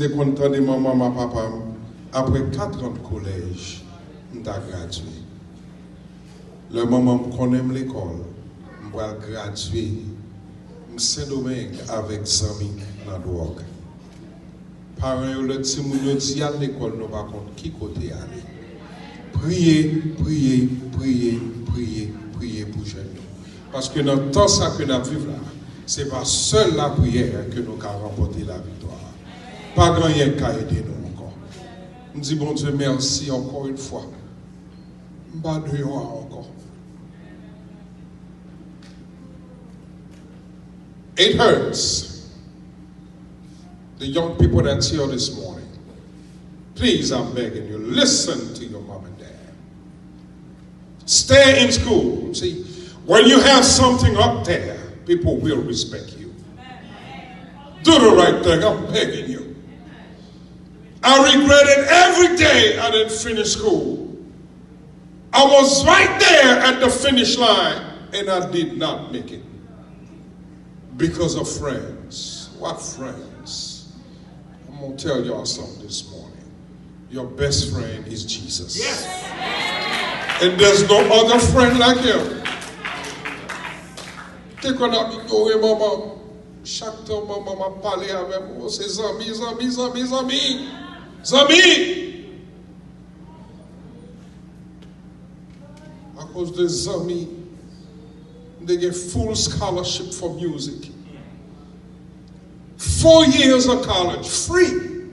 me content de maman, ma papa, après 4 ans de collège, je suis gradué. Le moment où je connais l'école, je vais graduer. Saint-Domingue avec zanmi dans la drogue. Parents, le petit moun dit à l'école, nous pas contre qui côté aller. Priez, priez, priez, priez, priez pour jeunes. Parce que dans le temps ça que nous vivons là, ce n'est pas seule la prière que nous avons remporté la victoire. Pas grand rien qui a aidé nous encore. Nous disons, bon Dieu, merci encore une fois. Nous ne pas encore. It hurts. The young people that's here this morning, please, I'm begging you, listen to your mom and dad. Stay in school. See, when you have something up there, people will respect you. Do the right thing, I'm begging you. I regretted every day I didn't finish school. I was right there at the finish line and I did not make it. Because of friends. What friends? I'm going to tell y'all something this morning. Your best friend is Jesus. Yes. And there's no other friend like him. T'es qu'on a ignoré maman. Chaque temps maman m'a parlé avec moi. C'est zanmi, zanmi, zanmi, zanmi. Zanmi. À cause de zanmi, they get full scholarship for music. 4 years of college, free.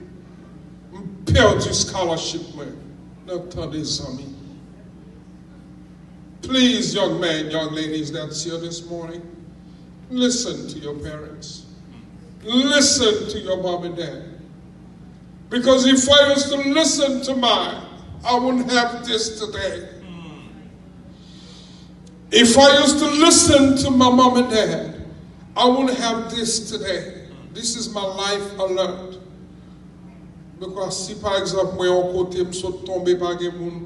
Perdu scholarship, man. Not des amis. Please, young men, young ladies that's here this morning, listen to your parents. Listen to your mom and dad. Because if I was to listen to mine, I wouldn't have this today. If I used to listen to my mom and dad, I wouldn't have this today. This is my life alert. Because si par exemple, moi en côté, je suis tombé par des gens,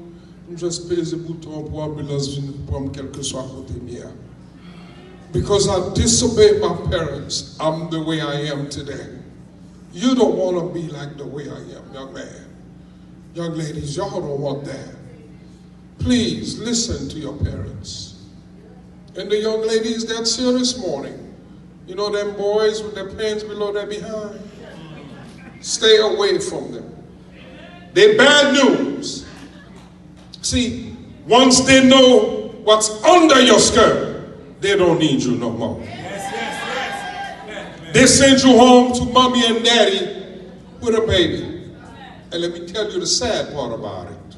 je juste pèse le bouton pour l'ambulance venir prendre quel que soit côté mien. Because I disobeyed my parents, I'm the way I am today. You don't want to be like the way I am, young man. Young ladies, y'all don't want that. Please listen to your parents. And the young ladies that's here this morning, you know them boys with their pants below their behind? Stay away from them. They're bad news. See, once they know what's under your skirt, they don't need you no more. They send you home to mommy and daddy with a baby. And let me tell you the sad part about it.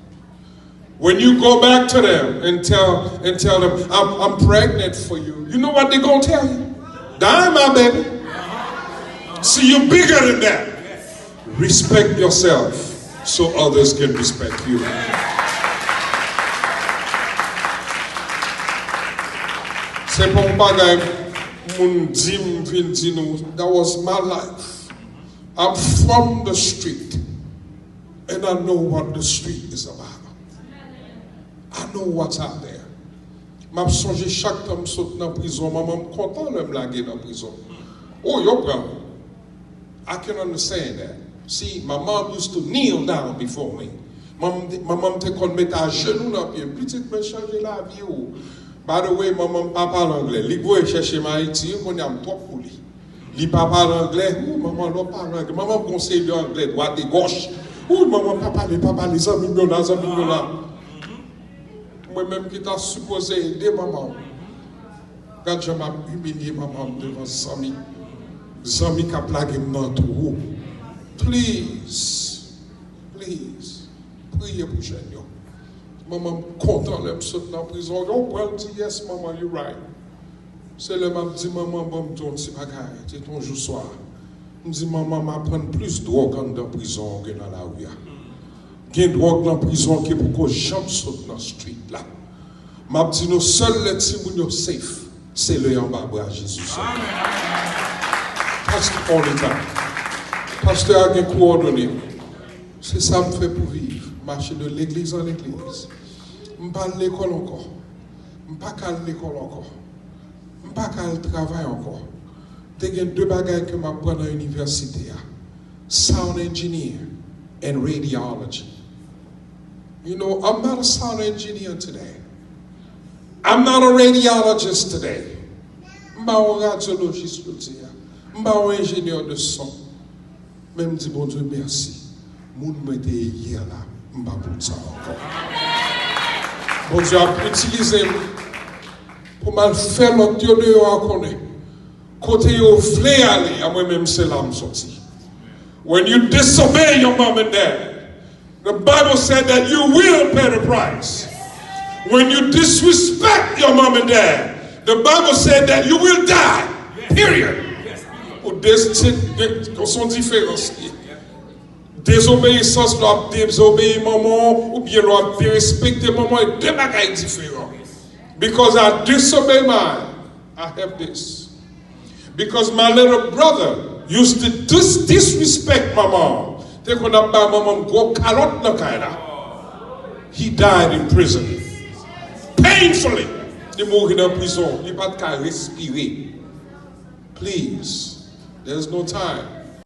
When you go back to them and tell them, I'm pregnant for you, you know what they're going to tell you? Die, my baby. See, you're bigger than that. Respect yourself so others can respect you. C'est pour bagay moun dim vin di nou. That was my life. I'm from the street, and I know what the street is about. I know what's out there. M'a songe chaque temps me saute dans prison, maman content de me laguer dans prison. Oh, your problem. I can understand that. See, my mom used to kneel down before me. Maman te kon mette à genoux dans pied. Petite me changer la vie ou. By the way, maman pas parle anglais. Li go chercher ma Haïti, on y a trop pour lui. Li pas parle anglais. Ou maman non parle anglais. Maman conseille anglais droite et gauche. Ou maman pas parler ça millions là. Moi-même qui t'a supposé aider maman. Quand je m'a humilié maman devant Zanmi. Zanmi qui a plagué dans tout. Please, priez pour jeune. Maman content de me sauter dans la prison. On dit yes maman, you're right. C'est le m'a dit maman bon ton petit bagage, c'est ton jour soir. Me dit maman m'a prendre plus de drogue dans la prison que dans la rue. Gain drogue dans la prison qui pour que jamais saute dans la street là. M'a dit nous seuls les petits moun safe, c'est le en bas à Jésus. Parce que all the time. Pasteur a bien coordonné. C'est ça que je fais pour vivre. Marcher de l'église en église. Je ne parle pas de l'école encore. Je ne parle pas de l'école encore. Je ne parle pas de travail encore. Il y a 2 bagages que je prends dans l'université. sound engineer and radiology. You know, I'm not a sound engineer today. I'm not a radiologist today. I'm not un radiologiste. Je ne suis pas un ingénieur de son. Même si bon Dieu merci. Moun mette hier là. Je ne suis pas pour ça encore. Bon Dieu a utilisé pour mal faire l'autre Dieu de à connaître. Côté yo vle aller, à moi-même c'est là me sorti. When you disobey your mom and dad, the Bible said that you will pay the price. When you disrespect your mom and dad, the Bible said that you will die. Period. Ou sont différenciés. Désobéissance, doit désobéir maman, ou bien doit respecter maman, et deux bagailles différents. Because I disobey mine, I have this. Because my little brother used to disrespect my mom. He died in prison. Painfully. Please, there's no time.